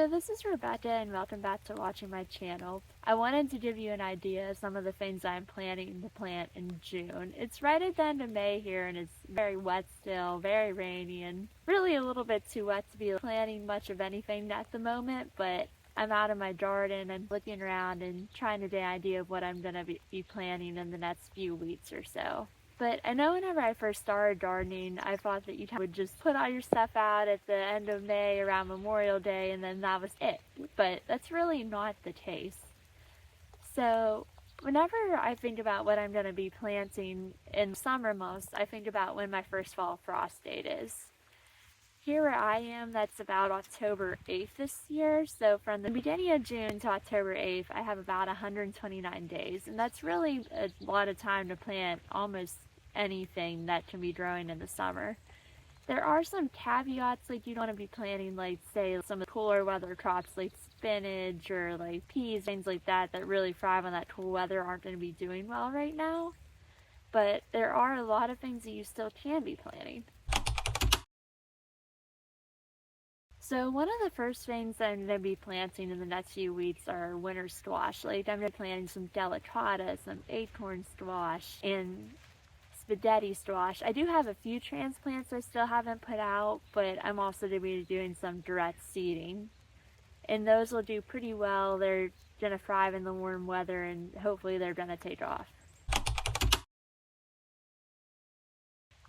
So this is Rebecca and welcome back to watching my channel. I wanted to give you an idea of some of the things I'm planning to plant in June. It's right at the end of May here and it's very wet still, very rainy, and really a little bit too wet to be planting much of anything at the moment, but I'm out in my garden and looking around and trying to get an idea of what I'm going to be planting in the next few weeks or so. But I know whenever I first started gardening, I thought that you would just put all your stuff out at the end of May around Memorial Day and then that was it. But that's really not the case. So whenever I think about what I'm going to be planting in summer months, I think about when my first fall frost date is. Here where I am, that's about October 8th this year. So from the beginning of June to October 8th, I have about 129 days. And that's really a lot of time to plant almost anything that can be growing in the summer. There are some caveats, like you don't want to be planting, like say, some of the cooler weather crops like spinach or like peas, things like that really thrive on that cool weather aren't going to be doing well right now. But there are a lot of things that you still can be planting. So one of the first things I'm going to be planting in the next few weeks are winter squash. Like I'm going to be planting some delicata, some acorn squash, and spaghetti squash. I do have a few transplants I still haven't put out, but I'm also going to be doing some direct seeding. And those will do pretty well. They're going to thrive in the warm weather and hopefully they're going to take off.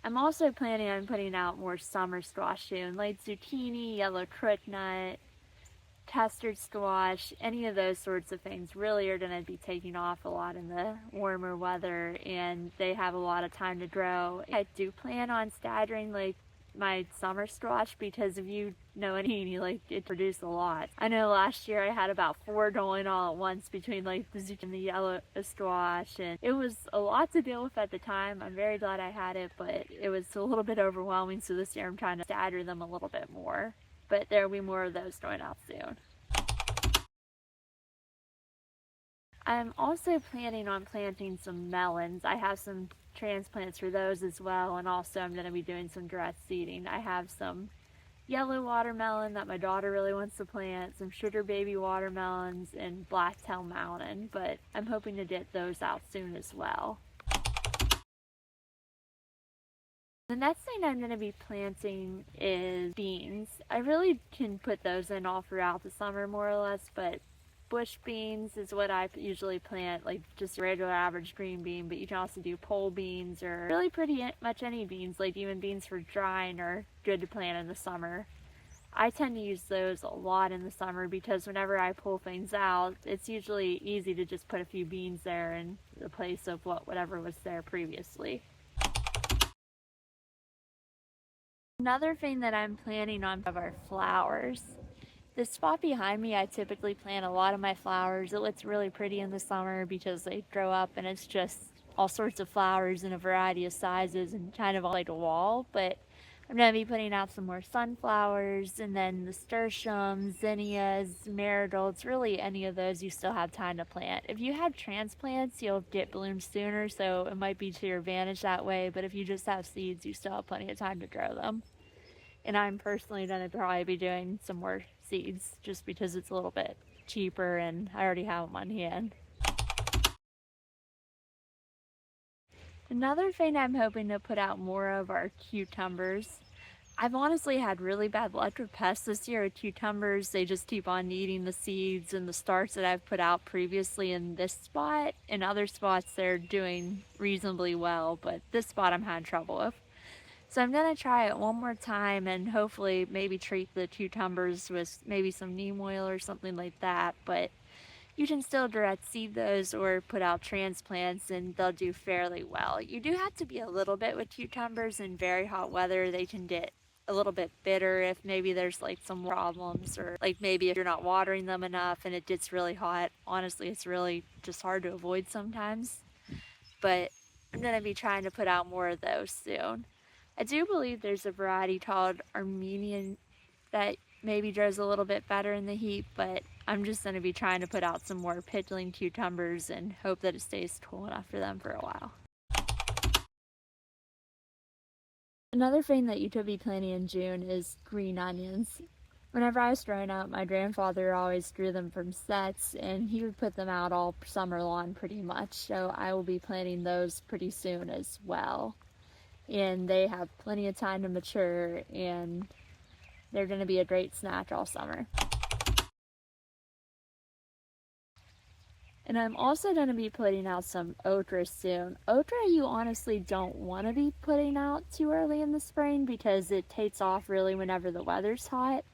I'm also planning on putting out more summer squash soon, like zucchini, yellow crookneck, custard squash, any of those sorts of things really are going to be taking off a lot in the warmer weather and they have a lot of time to grow. I do plan on staggering like my summer squash because if you know any, like it produces a lot. I know last year I had about 4 going all at once between like the zucchini and the yellow squash, and it was a lot to deal with at the time. I'm very glad I had it, but it was a little bit overwhelming, so this year I'm trying to stagger them a little bit more. But there will be more of those going out soon. I'm also planning on planting some melons. I have some transplants for those as well, and also I'm going to be doing some direct seeding. I have some yellow watermelon that my daughter really wants to plant, some sugar baby watermelons, and Blacktail Mountain, but I'm hoping to get those out soon as well. The next thing I'm going to be planting is beans. I really can put those in all throughout the summer more or less, but bush beans is what I usually plant, like just a regular average green bean, but you can also do pole beans or really pretty much any beans, like even beans for drying are good to plant in the summer. I tend to use those a lot in the summer because whenever I pull things out, it's usually easy to just put a few beans there in the place of whatever was there previously. Another thing that I'm planning on are flowers. The spot behind me, I typically plant a lot of my flowers. It looks really pretty in the summer because they grow up and it's just all sorts of flowers in a variety of sizes and kind of like a wall. But I'm going to be putting out some more sunflowers and then nasturtiums, zinnias, marigolds, really any of those you still have time to plant. If you have transplants, you'll get blooms sooner, so it might be to your advantage that way. But if you just have seeds, you still have plenty of time to grow them. And I'm personally going to probably be doing some more seeds just because it's a little bit cheaper and I already have them on hand. Another thing I'm hoping to put out more of are cucumbers. I've honestly had really bad luck with pests this year with cucumbers. They just keep on eating the seeds and the starts that I've put out previously in this spot. In other spots they're doing reasonably well, but this spot I'm having trouble with. So I'm going to try it one more time and hopefully maybe treat the cucumbers with maybe some neem oil or something like that. But you can still direct seed those or put out transplants and they'll do fairly well. You do have to be a little bit with cucumbers in very hot weather. They can get a little bit bitter if maybe there's like some problems, or like maybe if you're not watering them enough and it gets really hot. Honestly, it's really just hard to avoid sometimes. But I'm going to be trying to put out more of those soon. I do believe there's a variety called Armenian that maybe grows a little bit better in the heat, but I'm just going to be trying to put out some more pitchling cucumbers and hope that it stays cool enough for them for a while. Another thing that you could be planting in June is green onions. Whenever I was growing up, my grandfather always grew them from sets, and he would put them out all summer long pretty much, so I will be planting those pretty soon as well. And they have plenty of time to mature, and they're going to be a great snack all summer. And I'm also going to be putting out some okra soon. Okra you honestly don't want to be putting out too early in the spring because it takes off really whenever the weather's hot.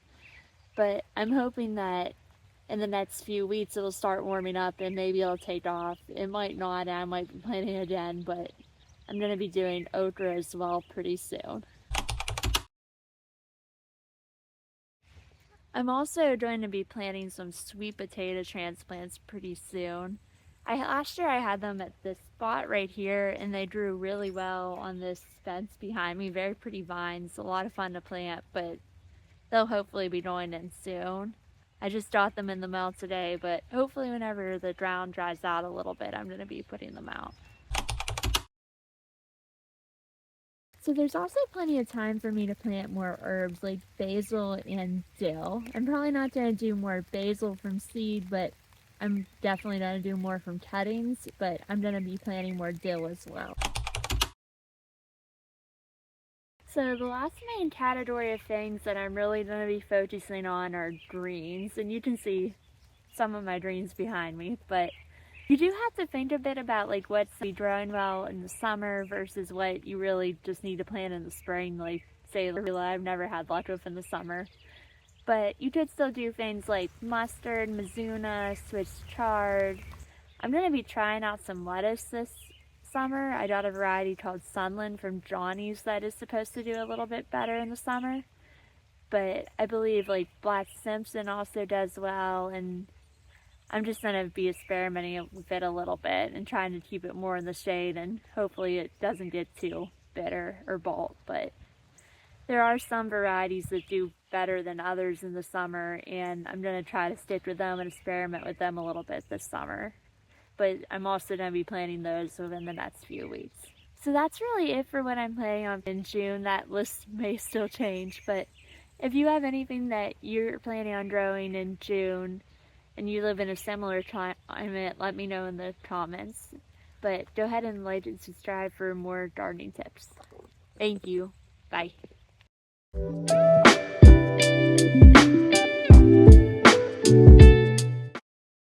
But I'm hoping that in the next few weeks it'll start warming up and maybe it'll take off. It might not, and I might be planting again, but I'm going to be doing okra as well pretty soon. I'm also going to be planting some sweet potato transplants pretty soon. Last year I had them at this spot right here, and they grew really well on this fence behind me. Very pretty vines, a lot of fun to plant, but they'll hopefully be going in soon. I just got them in the mail today, but hopefully whenever the ground dries out a little bit, I'm going to be putting them out. So there's also plenty of time for me to plant more herbs like basil and dill. I'm probably not going to do more basil from seed, but I'm definitely going to do more from cuttings, but I'm going to be planting more dill as well. So the last main category of things that I'm really going to be focusing on are greens, and you can see some of my greens behind me, but you do have to think a bit about like what's growing well in the summer versus what you really just need to plant in the spring, like say arugula. I've never had luck with in the summer. But you could still do things like mustard, mizuna, switch chard. I'm going to be trying out some lettuce this summer. I got a variety called Sunland from Johnny's that is supposed to do a little bit better in the summer. But I believe like Black Simpson also does well, and I'm just going to be experimenting with it a little bit and trying to keep it more in the shade, and hopefully it doesn't get too bitter or bolt. But there are some varieties that do better than others in the summer, and I'm going to try to stick with them and experiment with them a little bit this summer. But I'm also going to be planting those within the next few weeks. So that's really it for what I'm planning on in June. That list may still change, but if you have anything that you're planning on growing in June and you live in a similar climate, let me know in the comments. But go ahead and like and subscribe for more gardening tips. Thank you. Bye.